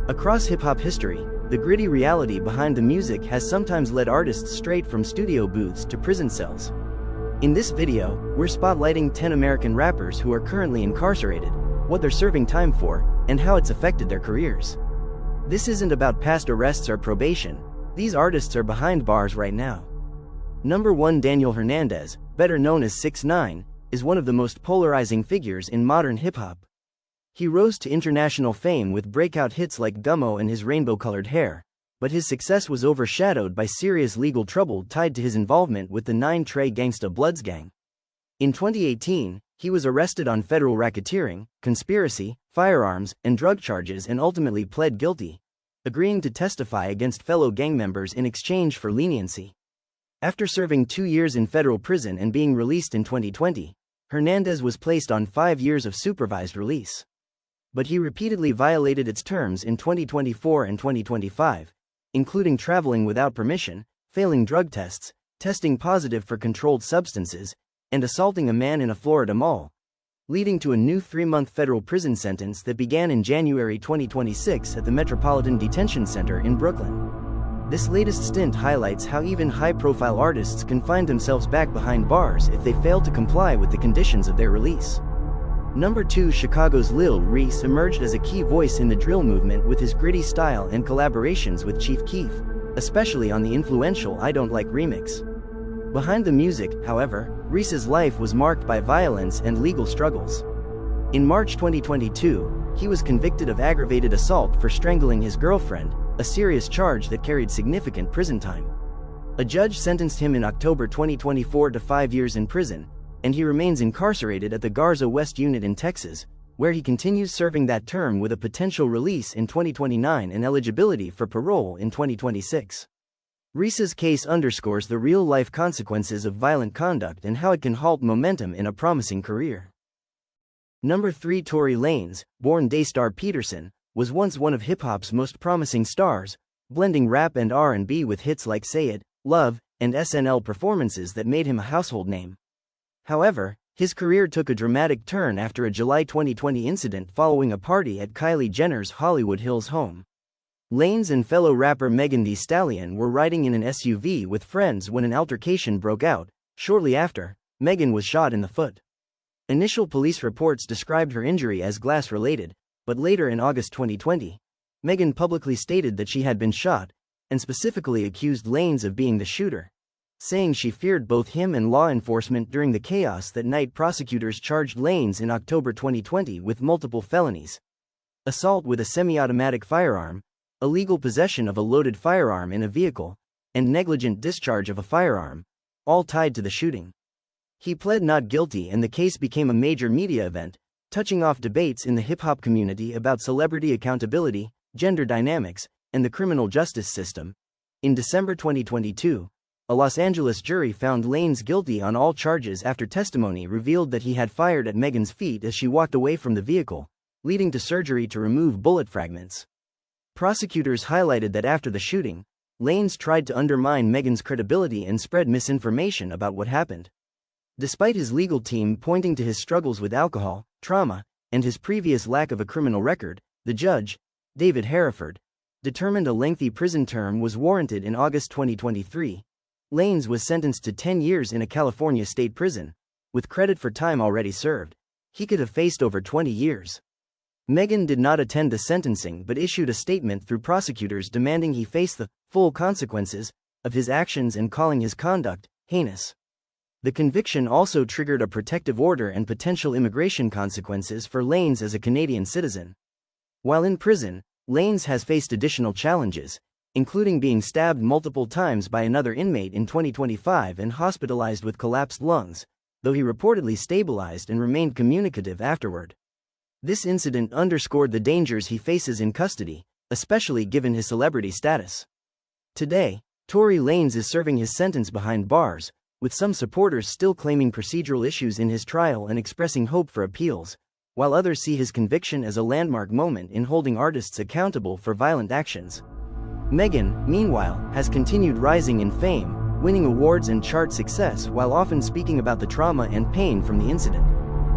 Across hip-hop history, the gritty reality behind the music has sometimes led artists straight from studio booths to prison cells. In this video, we're spotlighting 10 American rappers who are currently incarcerated, what they're serving time for, and how it's affected their careers. This isn't about past arrests or probation. These artists are behind bars right now. Number 1. Daniel Hernandez, better known as 6ix9ine, is one of the most polarizing figures in modern hip-hop. He rose to international fame with breakout hits like Gummo and his rainbow-colored hair, but his success was overshadowed by serious legal trouble tied to his involvement with the 9 Trey Gangsta Bloods gang. In 2018, he was arrested on federal racketeering, conspiracy, firearms, and drug charges and ultimately pled guilty, agreeing to testify against fellow gang members in exchange for leniency. After serving 2 years in federal prison and being released in 2020, Hernandez was placed on 5 years of supervised release. But he repeatedly violated its terms in 2024 and 2025, including traveling without permission, failing drug tests, testing positive for controlled substances, and assaulting a man in a Florida mall, leading to a new 3-month federal prison sentence that began in January 2026 at the Metropolitan Detention Center in Brooklyn. This latest stint highlights how even high-profile artists can find themselves back behind bars if they fail to comply with the conditions of their release. Number 2. Chicago's Lil Reese emerged as a key voice in the drill movement with his gritty style and collaborations with Chief Keef, especially on the influential I Don't Like remix. Behind the music, however, Reese's life was marked by violence and legal struggles. In March 2022, he was convicted of aggravated assault for strangling his girlfriend, a serious charge that carried significant prison time. A judge sentenced him in October 2024 to 5 years in prison, and he remains incarcerated at the Garza West Unit in Texas, where he continues serving that term with a potential release in 2029 and eligibility for parole in 2026. Reese's case underscores the real-life consequences of violent conduct and how it can halt momentum in a promising career. Number 3. Tory Lanez, born Daystar Peterson, was once one of hip-hop's most promising stars, blending rap and R&B with hits like Say It, Love, and SNL performances that made him a household name. However, his career took a dramatic turn after a July 2020 incident following a party at Kylie Jenner's Hollywood Hills home. Lanez and fellow rapper Megan Thee Stallion were riding in an SUV with friends when an altercation broke out. Shortly after, Megan was shot in the foot. Initial police reports described her injury as glass-related, but later in August 2020, Megan publicly stated that she had been shot, and specifically accused Lanez of being the shooter, saying she feared both him and law enforcement. During the chaos that night, prosecutors charged Lanez in October 2020 with multiple felonies: assault with a semi-automatic firearm, illegal possession of a loaded firearm in a vehicle, and negligent discharge of a firearm, all tied to the shooting. He pled not guilty and the case became a major media event, touching off debates in the hip-hop community about celebrity accountability, gender dynamics, and the criminal justice system. In December 2022, a Los Angeles jury found Lanez guilty on all charges after testimony revealed that he had fired at Megan's feet as she walked away from the vehicle, leading to surgery to remove bullet fragments. Prosecutors highlighted that after the shooting, Lanez tried to undermine Megan's credibility and spread misinformation about what happened. Despite his legal team pointing to his struggles with alcohol, trauma, and his previous lack of a criminal record, the judge, David Hereford, determined a lengthy prison term was warranted. In August 2023, Lanez was sentenced to 10 years in a California state prison, with credit for time already served. He could have faced over 20 years. Megan did not attend the sentencing but issued a statement through prosecutors demanding he face the full consequences of his actions and calling his conduct heinous. The conviction also triggered a protective order and potential immigration consequences for Lanez as a Canadian citizen. While in prison, Lanez has faced additional challenges, including being stabbed multiple times by another inmate in 2025 and hospitalized with collapsed lungs, though he reportedly stabilized and remained communicative afterward. This incident underscored the dangers he faces in custody, especially given his celebrity status. Today, Tory Lanez is serving his sentence behind bars, with some supporters still claiming procedural issues in his trial and expressing hope for appeals, while others see his conviction as a landmark moment in holding artists accountable for violent actions. Megan, meanwhile, has continued rising in fame, winning awards and chart success while often speaking about the trauma and pain from the incident.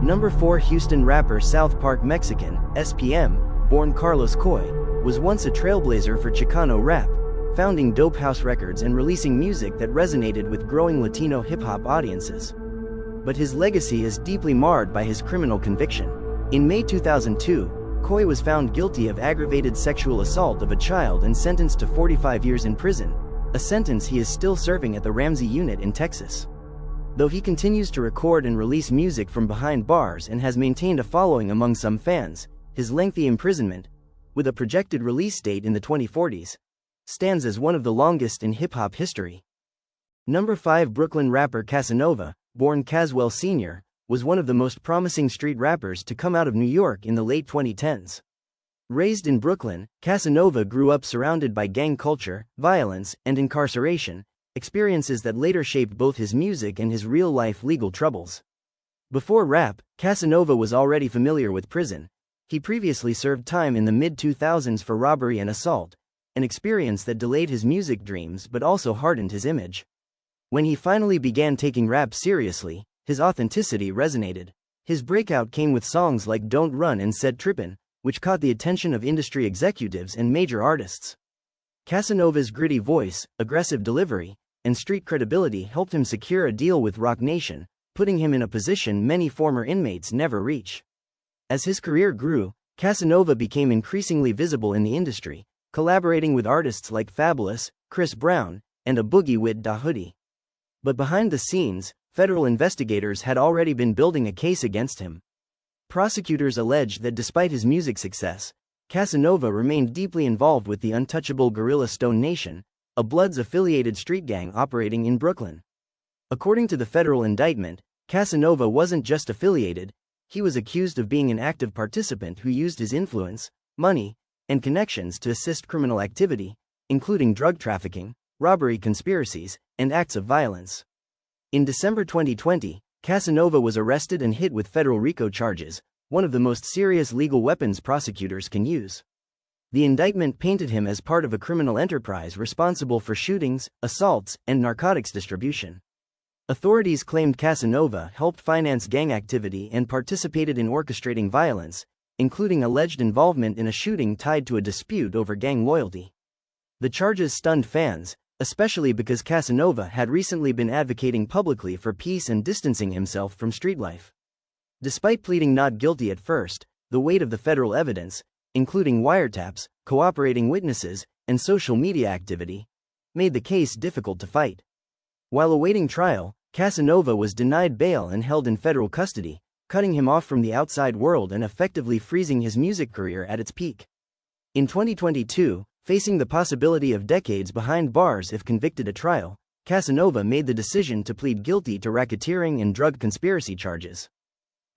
Number 4. Houston rapper South Park Mexican, SPM, born Carlos Coy, was once a trailblazer for Chicano rap, founding Dope House Records and releasing music that resonated with growing Latino hip-hop audiences. But his legacy is deeply marred by his criminal conviction. In May 2002, Coy was found guilty of aggravated sexual assault of a child and sentenced to 45 years in prison, a sentence he is still serving at the Ramsey unit in Texas. Though he continues to record and release music from behind bars and has maintained a following among some fans, his lengthy imprisonment, with a projected release date in the 2040s, stands as one of the longest in hip-hop history. Number 5. Brooklyn rapper Casanova, born Caswell Sr., was one of the most promising street rappers to come out of New York in the late 2010s. Raised in Brooklyn, Casanova grew up surrounded by gang culture, violence, and incarceration, experiences that later shaped both his music and his real-life legal troubles. Before rap, Casanova was already familiar with prison. He previously served time in the mid-2000s for robbery and assault, an experience that delayed his music dreams but also hardened his image. When he finally began taking rap seriously, his authenticity resonated. His breakout came with songs like Don't Run and Said Trippin', which caught the attention of industry executives and major artists. Casanova's gritty voice, aggressive delivery, and street credibility helped him secure a deal with Roc Nation, putting him in a position many former inmates never reach. As his career grew, Casanova became increasingly visible in the industry, collaborating with artists like Fabulous, Chris Brown, and a boogie wit Da Hoodie. But behind the scenes, federal investigators had already been building a case against him. Prosecutors alleged that despite his music success, Casanova remained deeply involved with the untouchable guerrilla Stone Nation, a Bloods-affiliated street gang operating in Brooklyn. According to the federal indictment, Casanova wasn't just affiliated, he was accused of being an active participant who used his influence, money, and connections to assist criminal activity, including drug trafficking, robbery conspiracies, and acts of violence. In December 2020, Casanova was arrested and hit with federal RICO charges, one of the most serious legal weapons prosecutors can use. The indictment painted him as part of a criminal enterprise responsible for shootings, assaults, and narcotics distribution. Authorities claimed Casanova helped finance gang activity and participated in orchestrating violence, including alleged involvement in a shooting tied to a dispute over gang loyalty. The charges stunned fans, especially because Casanova had recently been advocating publicly for peace and distancing himself from street life. Despite pleading not guilty at first, the weight of the federal evidence, including wiretaps, cooperating witnesses, and social media activity, made the case difficult to fight. While awaiting trial, Casanova was denied bail and held in federal custody, cutting him off from the outside world and effectively freezing his music career at its peak. In 2022, facing the possibility of decades behind bars if convicted at trial, Casanova made the decision to plead guilty to racketeering and drug conspiracy charges.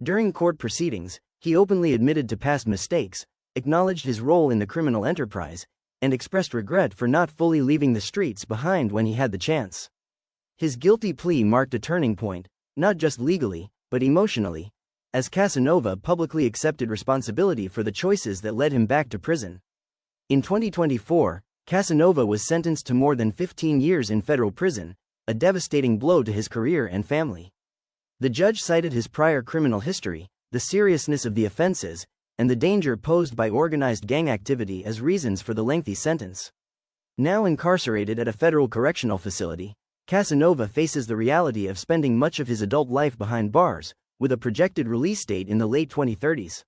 During court proceedings, he openly admitted to past mistakes, acknowledged his role in the criminal enterprise, and expressed regret for not fully leaving the streets behind when he had the chance. His guilty plea marked a turning point, not just legally, but emotionally, as Casanova publicly accepted responsibility for the choices that led him back to prison. In 2024, Casanova was sentenced to more than 15 years in federal prison, a devastating blow to his career and family. The judge cited his prior criminal history, the seriousness of the offenses, and the danger posed by organized gang activity as reasons for the lengthy sentence. Now incarcerated at a federal correctional facility, Casanova faces the reality of spending much of his adult life behind bars, with a projected release date in the late 2030s.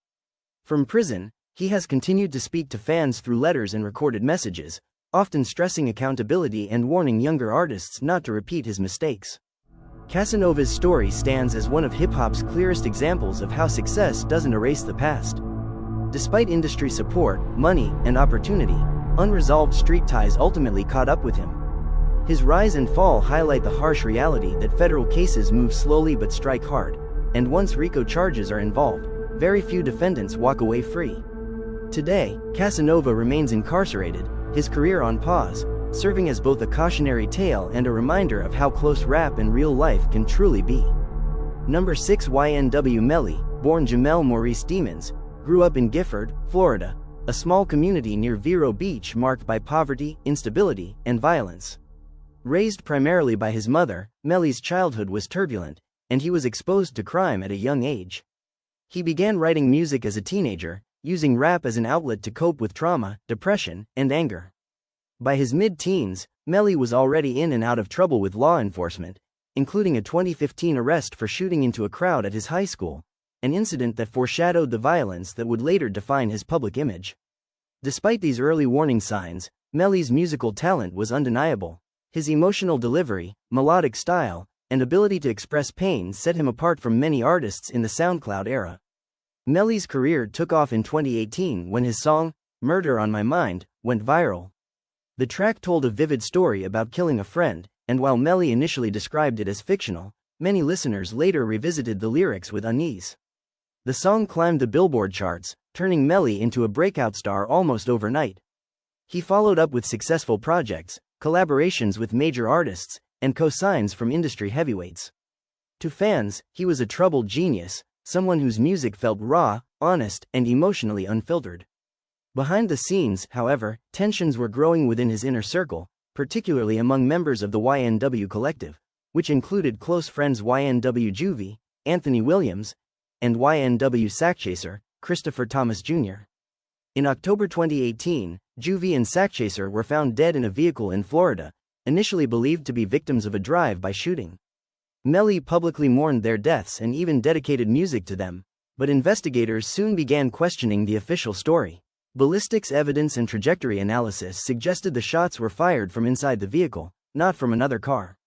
From prison, he has continued to speak to fans through letters and recorded messages, often stressing accountability and warning younger artists not to repeat his mistakes. Casanova's story stands as one of hip-hop's clearest examples of how success doesn't erase the past. Despite industry support, money, and opportunity, unresolved street ties ultimately caught up with him. His rise and fall highlight the harsh reality that federal cases move slowly but strike hard, and once RICO charges are involved, very few defendants walk away free. Today, Casanova remains incarcerated, his career on pause, serving as both a cautionary tale and a reminder of how close rap and real life can truly be. Number 6. YNW Melly, born Jamel Maurice Demons, grew up in Gifford, Florida, a small community near Vero Beach marked by poverty, instability, and violence. Raised primarily by his mother, Melly's childhood was turbulent, and he was exposed to crime at a young age. He began writing music as a teenager, using rap as an outlet to cope with trauma, depression, and anger. By his mid-teens, Melly was already in and out of trouble with law enforcement, including a 2015 arrest for shooting into a crowd at his high school, an incident that foreshadowed the violence that would later define his public image. Despite these early warning signs, Melly's musical talent was undeniable. His emotional delivery, melodic style, and ability to express pain set him apart from many artists in the SoundCloud era. Melly's career took off in 2018 when his song, "Murder on My Mind," went viral. The track told a vivid story about killing a friend, and while Melly initially described it as fictional, many listeners later revisited the lyrics with unease. The song climbed the Billboard charts, turning Melly into a breakout star almost overnight. He followed up with successful projects, collaborations with major artists, and co-signs from industry heavyweights. To fans, he was a troubled genius, someone whose music felt raw, honest, and emotionally unfiltered. Behind the scenes, however, tensions were growing within his inner circle, particularly among members of the YNW collective, which included close friends YNW Juvie, Anthony Williams, and YNW Sackchaser, Christopher Thomas Jr. In October 2018, Juvie and Sackchaser were found dead in a vehicle in Florida, initially believed to be victims of a drive-by shooting. Melly publicly mourned their deaths and even dedicated music to them, but investigators soon began questioning the official story. Ballistics evidence and trajectory analysis suggested the shots were fired from inside the vehicle, not from another car.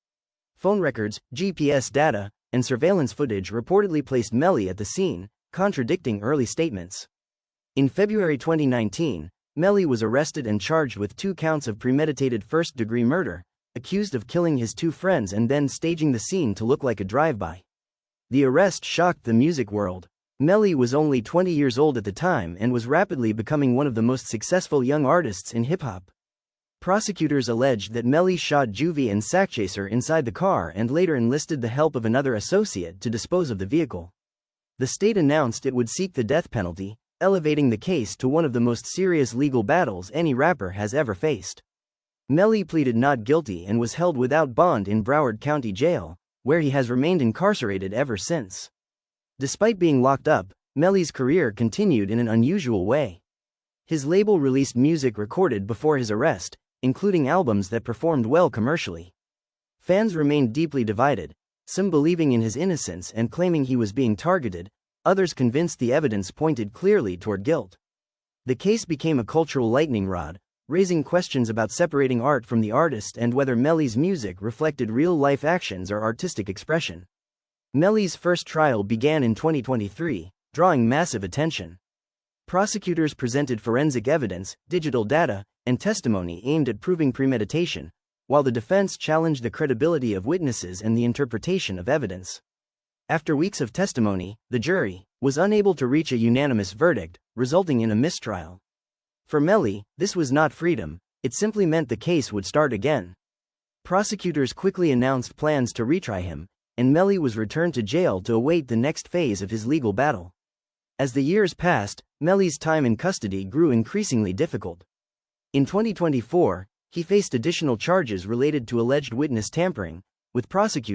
Phone records, GPS data, and surveillance footage reportedly placed Melly at the scene, contradicting early statements. In February 2019, Melly was arrested and charged with 2 counts of premeditated first-degree murder, accused of killing his 2 friends and then staging the scene to look like a drive-by. The arrest shocked the music world. Melly was only 20 years old at the time and was rapidly becoming one of the most successful young artists in hip-hop. Prosecutors alleged that Melly shot Juvie and Sackchaser inside the car and later enlisted the help of another associate to dispose of the vehicle. The state announced it would seek the death penalty, elevating the case to one of the most serious legal battles any rapper has ever faced. Melly pleaded not guilty and was held without bond in Broward County Jail, where he has remained incarcerated ever since. Despite being locked up, Melly's career continued in an unusual way. His label released music recorded before his arrest, including albums that performed well commercially. Fans remained deeply divided, some believing in his innocence and claiming he was being targeted, others convinced the evidence pointed clearly toward guilt. The case became a cultural lightning rod, raising questions about separating art from the artist and whether Melly's music reflected real-life actions or artistic expression. Melly's first trial began in 2023, drawing massive attention. Prosecutors presented forensic evidence, digital data, and testimony aimed at proving premeditation, while the defense challenged the credibility of witnesses and the interpretation of evidence. After weeks of testimony, the jury was unable to reach a unanimous verdict, resulting in a mistrial. For Melly, this was not freedom, it simply meant the case would start again. Prosecutors quickly announced plans to retry him, and Melly was returned to jail to await the next phase of his legal battle. As the years passed, Melly's time in custody grew increasingly difficult. In 2024, he faced additional charges related to alleged witness tampering, with prosecutors